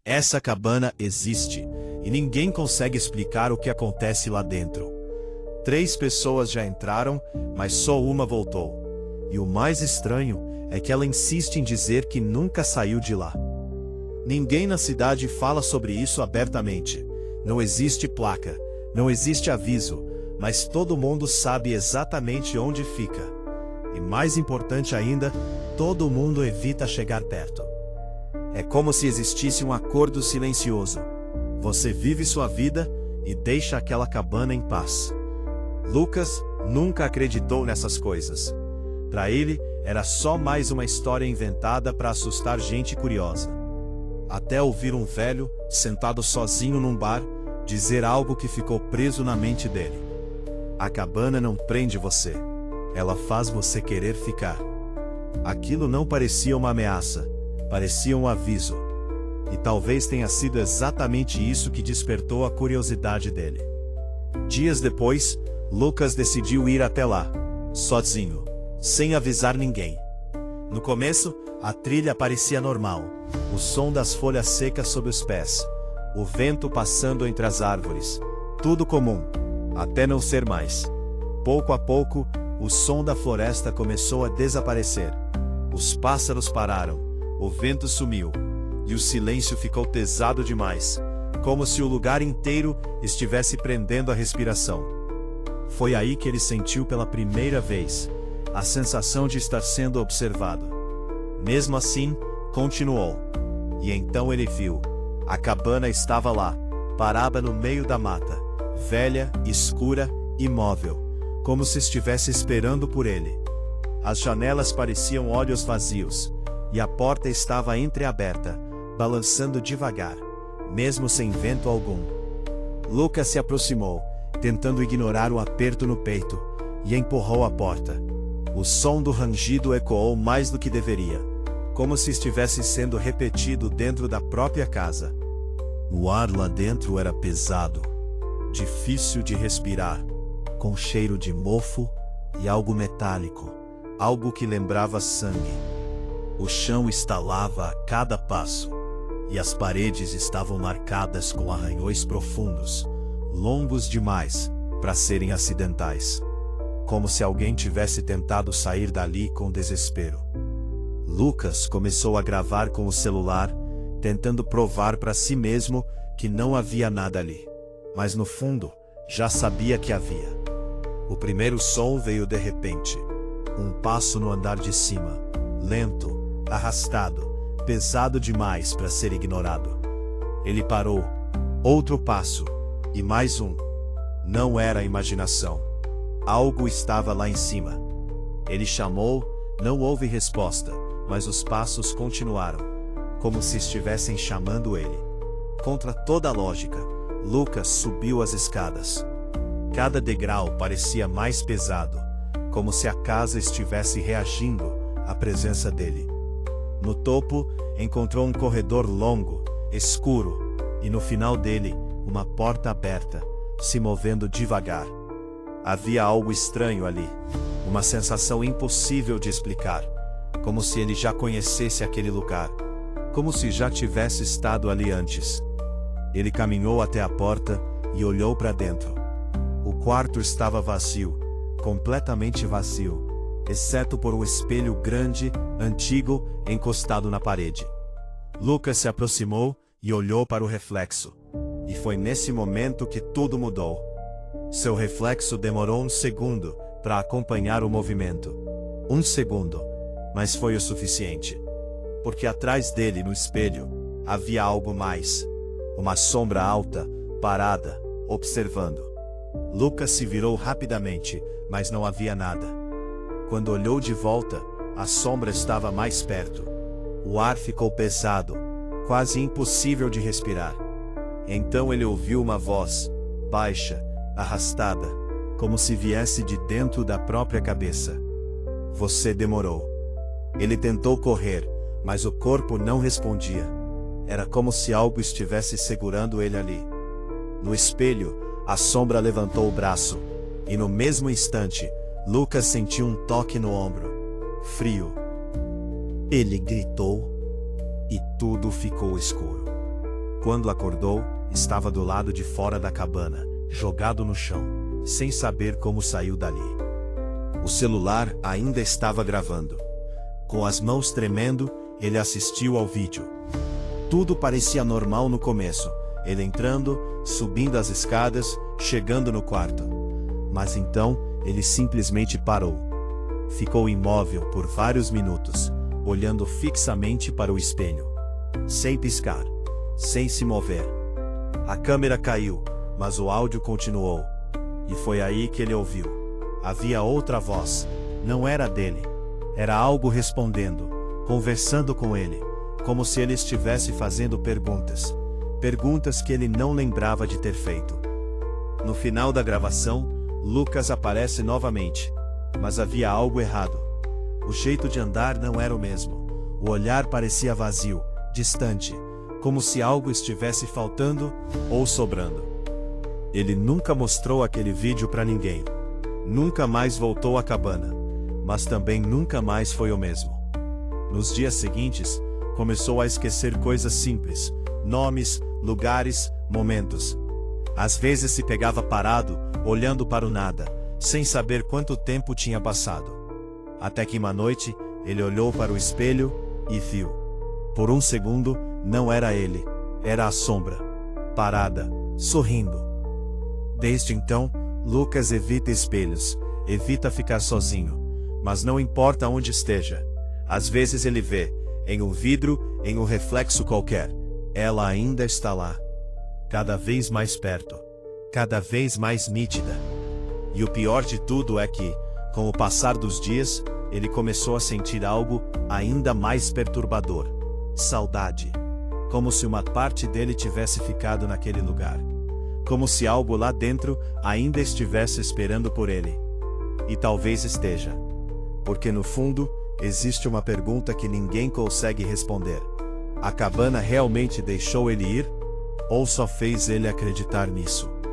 Essa cabana existe, e ninguém consegue explicar o que acontece lá dentro. 3 pessoas já entraram, mas só uma voltou. E o mais estranho é que ela insiste em dizer que nunca saiu de lá. Ninguém na cidade fala sobre isso abertamente. Não existe placa, não existe aviso, mas todo mundo sabe exatamente onde fica. E mais importante ainda, todo mundo evita chegar perto. É como se existisse um acordo silencioso. Você vive sua vida e deixa aquela cabana em paz. Lucas nunca acreditou nessas coisas. Para ele, era só mais uma história inventada para assustar gente curiosa. Até ouvir um velho, sentado sozinho num bar, dizer algo que ficou preso na mente dele. A cabana não prende você. Ela faz você querer ficar. Aquilo não parecia uma ameaça, parecia um aviso. E talvez tenha sido exatamente isso que despertou a curiosidade dele. Dias depois, Lucas decidiu ir até lá, sozinho, sem avisar ninguém. No começo, a trilha parecia normal, o som das folhas secas sob os pés, o vento passando entre as árvores, tudo comum, até não ser mais. Pouco a pouco, o som da floresta começou a desaparecer. Os pássaros pararam, o vento sumiu, e o silêncio ficou pesado demais, como se o lugar inteiro estivesse prendendo a respiração. Foi aí que ele sentiu pela primeira vez a sensação de estar sendo observado. Mesmo assim, continuou. E então ele viu. A cabana estava lá, parada no meio da mata, velha, escura, imóvel, como se estivesse esperando por ele. As janelas pareciam olhos vazios, e a porta estava entreaberta, balançando devagar, mesmo sem vento algum. Lucas se aproximou, tentando ignorar o aperto no peito, e empurrou a porta. O som do rangido ecoou mais do que deveria, como se estivesse sendo repetido dentro da própria casa. O ar lá dentro era pesado, difícil de respirar, com cheiro de mofo e algo metálico, algo que lembrava sangue. O chão estalava a cada passo, e as paredes estavam marcadas com arranhões profundos, longos demais para serem acidentais, como se alguém tivesse tentado sair dali com desespero. Lucas começou a gravar com o celular, tentando provar para si mesmo que não havia nada ali. Mas no fundo, já sabia que havia. O primeiro som veio de repente. Um passo no andar de cima, lento, arrastado, pesado demais para ser ignorado. Ele parou. Outro passo. E mais um. Não era imaginação. Algo estava lá em cima. Ele chamou, não houve resposta, mas os passos continuaram, como se estivessem chamando ele. Contra toda a lógica, Lucas subiu as escadas. Cada degrau parecia mais pesado, como se a casa estivesse reagindo à presença dele. No topo, encontrou um corredor longo, escuro, e no final dele, uma porta aberta, se movendo devagar. Havia algo estranho ali, uma sensação impossível de explicar, como se ele já conhecesse aquele lugar, como se já tivesse estado ali antes. Ele caminhou até a porta e olhou para dentro. O quarto estava vazio, completamente vazio, exceto por um espelho grande, antigo, encostado na parede. Lucas se aproximou e olhou para o reflexo. E foi nesse momento que tudo mudou. Seu reflexo demorou um segundo para acompanhar o movimento. Um segundo, mas foi o suficiente. Porque atrás dele, no espelho, havia algo mais. Uma sombra alta, parada, observando. Lucas se virou rapidamente, mas não havia nada. Quando olhou de volta, a sombra estava mais perto. O ar ficou pesado, quase impossível de respirar. Então ele ouviu uma voz, baixa, arrastada, como se viesse de dentro da própria cabeça. Você demorou. Ele tentou correr, mas o corpo não respondia. Era como se algo estivesse segurando ele ali. No espelho, a sombra levantou o braço, e no mesmo instante, Lucas sentiu um toque no ombro. Frio. Ele gritou, e tudo ficou escuro. Quando acordou, estava do lado de fora da cabana, jogado no chão, sem saber como saiu dali. O celular ainda estava gravando. Com as mãos tremendo, ele assistiu ao vídeo. Tudo parecia normal no começo, ele entrando, subindo as escadas, chegando no quarto. Mas então, ele simplesmente parou. Ficou imóvel por vários minutos, olhando fixamente para o espelho. Sem piscar, sem se mover. A câmera caiu, mas o áudio continuou. E foi aí que ele ouviu. Havia outra voz. Não era dele. Era algo respondendo, conversando com ele, como se ele estivesse fazendo perguntas. Perguntas que ele não lembrava de ter feito. No final da gravação, Lucas aparece novamente. Mas havia algo errado. O jeito de andar não era o mesmo. O olhar parecia vazio, distante, como se algo estivesse faltando ou sobrando. Ele nunca mostrou aquele vídeo para ninguém. Nunca mais voltou à cabana. Mas também nunca mais foi o mesmo. Nos dias seguintes, começou a esquecer coisas simples, nomes, lugares, momentos. Às vezes se pegava parado, olhando para o nada, sem saber quanto tempo tinha passado. Até que uma noite, ele olhou para o espelho e viu. Por um segundo, não era ele, era a sombra, parada, sorrindo. Desde então, Lucas evita espelhos, evita ficar sozinho, mas não importa onde esteja. Às vezes ele vê, em um vidro, em um reflexo qualquer, ela ainda está lá. Cada vez mais perto, cada vez mais nítida. E o pior de tudo é que, com o passar dos dias, ele começou a sentir algo ainda mais perturbador. Saudade. Como se uma parte dele tivesse ficado naquele lugar. Como se algo lá dentro ainda estivesse esperando por ele. E talvez esteja. Porque no fundo, existe uma pergunta que ninguém consegue responder. A cabana realmente deixou ele ir? Ou só fez ele acreditar nisso?